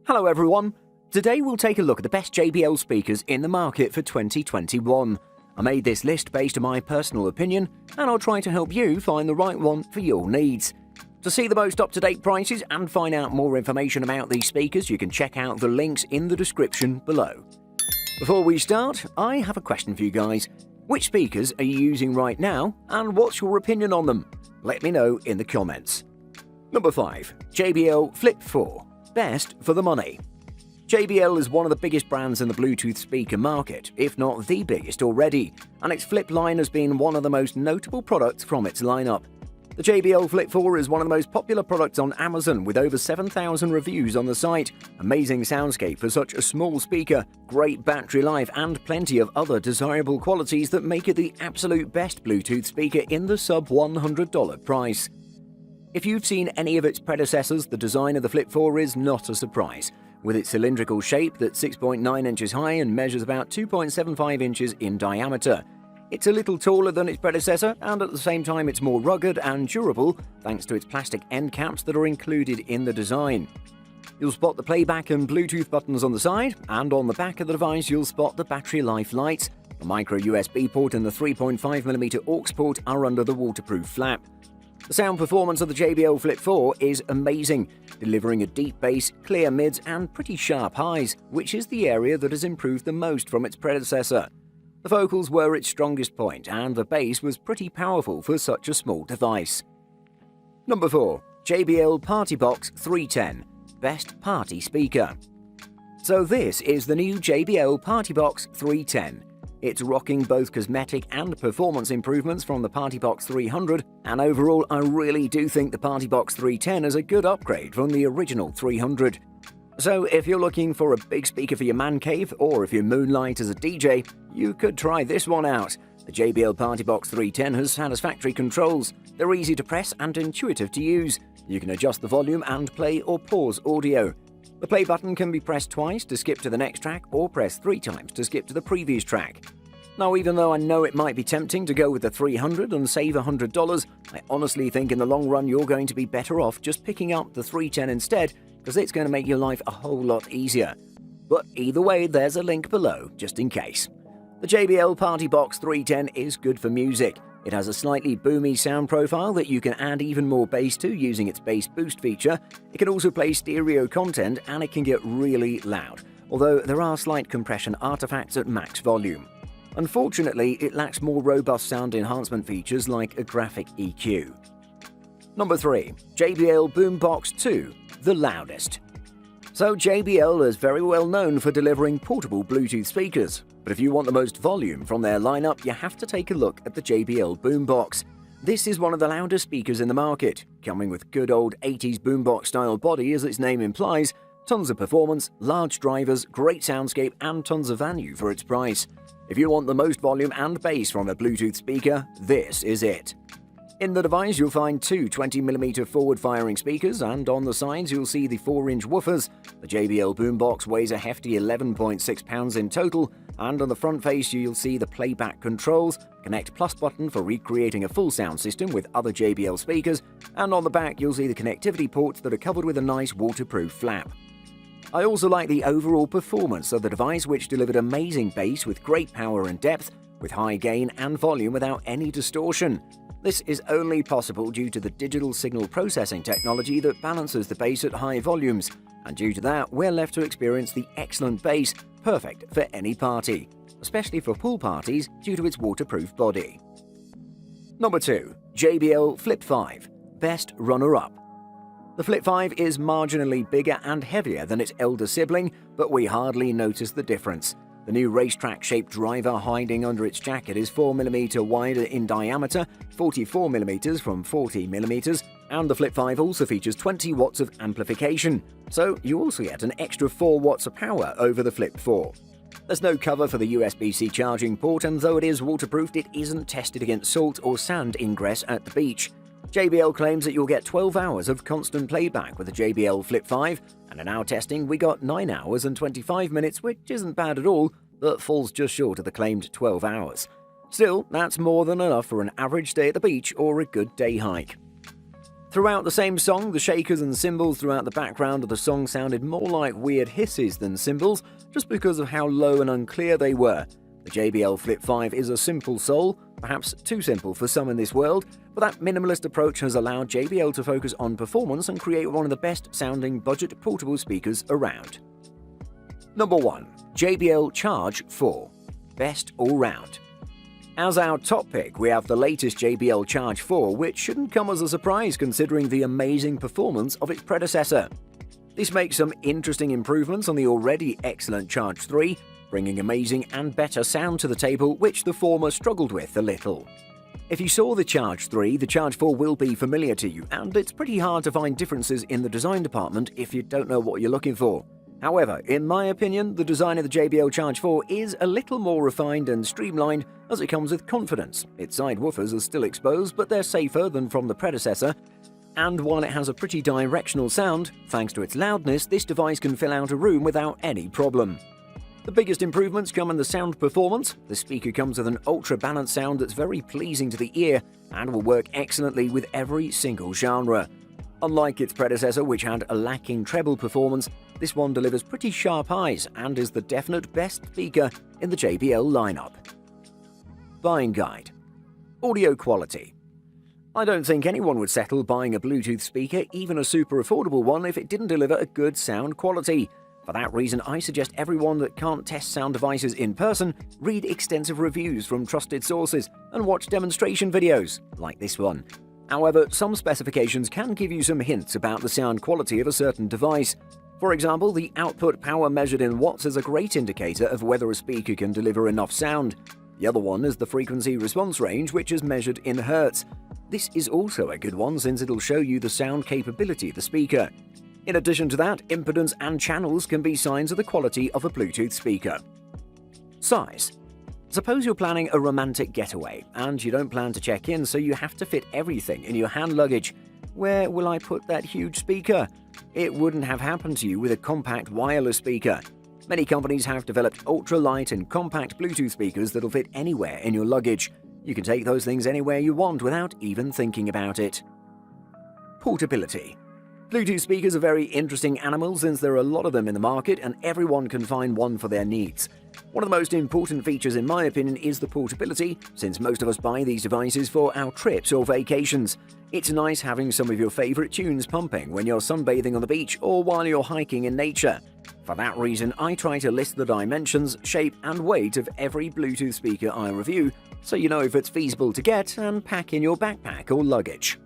Hello everyone! Today we'll take a look at the best JBL speakers in the market for 2021. I made this list based on my personal opinion, and I'll try to help you find the right one for your needs. To see the most up-to-date prices and find out more information about these speakers, you can check out the links in the description below. Before we start, I have a question for you guys. Which speakers are you using right now, and what's your opinion on them? Let me know in the comments. Number 5. JBL Flip 4. Best for the money. JBL is one of the biggest brands in the Bluetooth speaker market, if not the biggest already, and its Flip line has been one of the most notable products from its lineup. The JBL Flip 4 is one of the most popular products on Amazon with over 7,000 reviews on the site, amazing soundscape for such a small speaker, great battery life and plenty of other desirable qualities that make it the absolute best Bluetooth speaker in the sub $100 price. If you've seen any of its predecessors, the design of the Flip 4 is not a surprise. With its cylindrical shape that's 6.9 inches high and measures about 2.75 inches in diameter. It's a little taller than its predecessor, and at the same time it's more rugged and durable thanks to its plastic end caps that are included in the design. You'll spot the playback and Bluetooth buttons on the side, and on the back of the device you'll spot the battery life lights. The micro USB port and the 3.5mm aux port are under the waterproof flap. The sound performance of the JBL Flip 4 is amazing, delivering a deep bass, clear mids and pretty sharp highs, which is the area that has improved the most from its predecessor. The vocals were its strongest point, and the bass was pretty powerful for such a small device. Number 4. JBL Partybox 310. Best Party Speaker. So this is the new JBL Partybox 310. It's rocking both cosmetic and performance improvements from the Partybox 300, and overall I really do think the Partybox 310 is a good upgrade from the original 300. So if you're looking for a big speaker for your man cave, or if you moonlight as a DJ, you could try this one out. The JBL Partybox 310 has satisfactory controls. They're easy to press and intuitive to use. You can adjust the volume and play or pause audio. The play button can be pressed twice to skip to the next track, or press 3 times to skip to the previous track. Now, even though I know it might be tempting to go with the 300 and save $100, I honestly think in the long run you're going to be better off just picking up the 310 instead, because it's going to make your life a whole lot easier. But either way, there's a link below, just in case. The JBL Partybox 310 is good for music. It has a slightly boomy sound profile that you can add even more bass to using its bass boost feature. It can also play stereo content, and it can get really loud, although there are slight compression artifacts at max volume. Unfortunately, it lacks more robust sound enhancement features like a graphic EQ. Number 3. JBL Boombox 2, the loudest. So JBL is very well known for delivering portable Bluetooth speakers, but if you want the most volume from their lineup, you have to take a look at the JBL Boombox. This is one of the loudest speakers in the market, coming with good old 80s boombox style body as its name implies, tons of performance, large drivers, great soundscape and tons of value for its price. If you want the most volume and bass from a Bluetooth speaker, this is it. In the device you'll find two 20mm forward-firing speakers, and on the sides you'll see the 4-inch woofers. The JBL Boombox weighs a hefty 11.6 pounds in total, and on the front face you'll see the playback controls, Connect Plus button for recreating a full sound system with other JBL speakers, and on the back you'll see the connectivity ports that are covered with a nice waterproof flap. I also like the overall performance of the device, which delivered amazing bass with great power and depth, with high gain and volume without any distortion. This is only possible due to the digital signal processing technology that balances the bass at high volumes, and due to that we're left to experience the excellent bass, perfect for any party, especially for pool parties due to its waterproof body. Number 2. JBL Flip 5, best runner-up. The Flip 5 is marginally bigger and heavier than its elder sibling, but we hardly notice the difference. The new racetrack-shaped driver hiding under its jacket is 4mm wider in diameter, 44mm from 40mm, and the Flip 5 also features 20 watts of amplification, so you also get an extra 4 watts of power over the Flip 4. There's no cover for the USB-C charging port, and though it is waterproofed, it isn't tested against salt or sand ingress at the beach. JBL claims that you'll get 12 hours of constant playback with the JBL Flip 5, and in our testing we got 9 hours and 25 minutes, which isn't bad at all, but falls just short of the claimed 12 hours. Still, that's more than enough for an average day at the beach or a good day hike. Throughout the same song, the shakers and cymbals throughout the background of the song sounded more like weird hisses than cymbals, just because of how low and unclear they were. The JBL Flip 5 is a simple soul, perhaps too simple for some in this world, but that minimalist approach has allowed JBL to focus on performance and create one of the best sounding budget portable speakers around. Number 1. JBL Charge 4. Best all round. As our top pick, we have the latest JBL Charge 4, which shouldn't come as a surprise considering the amazing performance of its predecessor. This makes some interesting improvements on the already excellent Charge 3, bringing amazing and better sound to the table, which the former struggled with a little. If you saw the Charge 3, the Charge 4 will be familiar to you, and it's pretty hard to find differences in the design department if you don't know what you're looking for. However, in my opinion, the design of the JBL Charge 4 is a little more refined and streamlined as it comes with confidence. Its side woofers are still exposed, but they're safer than from the predecessor. And while it has a pretty directional sound, thanks to its loudness, this device can fill out a room without any problem. The biggest improvements come in the sound performance. The speaker comes with an ultra-balanced sound that's very pleasing to the ear and will work excellently with every single genre. Unlike its predecessor, which had a lacking treble performance, this one delivers pretty sharp highs and is the definite best speaker in the JBL lineup. Buying guide. Audio quality. I don't think anyone would settle buying a Bluetooth speaker, even a super affordable one, if it didn't deliver a good sound quality. For that reason, I suggest everyone that can't test sound devices in person read extensive reviews from trusted sources and watch demonstration videos, like this one. However, some specifications can give you some hints about the sound quality of a certain device. For example, the output power measured in watts is a great indicator of whether a speaker can deliver enough sound. The other one is the frequency response range, which is measured in hertz. This is also a good one since it'll show you the sound capability of the speaker. In addition to that, impedance and channels can be signs of the quality of a Bluetooth speaker. Size. Suppose you're planning a romantic getaway, and you don't plan to check in, so you have to fit everything in your hand luggage. Where will I put that huge speaker? It wouldn't have happened to you with a compact wireless speaker. Many companies have developed ultra-light and compact Bluetooth speakers that'll fit anywhere in your luggage. You can take those things anywhere you want without even thinking about it. Portability. Bluetooth speakers are very interesting animals since there are a lot of them in the market and everyone can find one for their needs. One of the most important features in my opinion is the portability, since most of us buy these devices for our trips or vacations. It's nice having some of your favorite tunes pumping when you're sunbathing on the beach or while you're hiking in nature. For that reason, I try to list the dimensions, shape and weight of every Bluetooth speaker I review, so you know if it's feasible to get and pack in your backpack or luggage.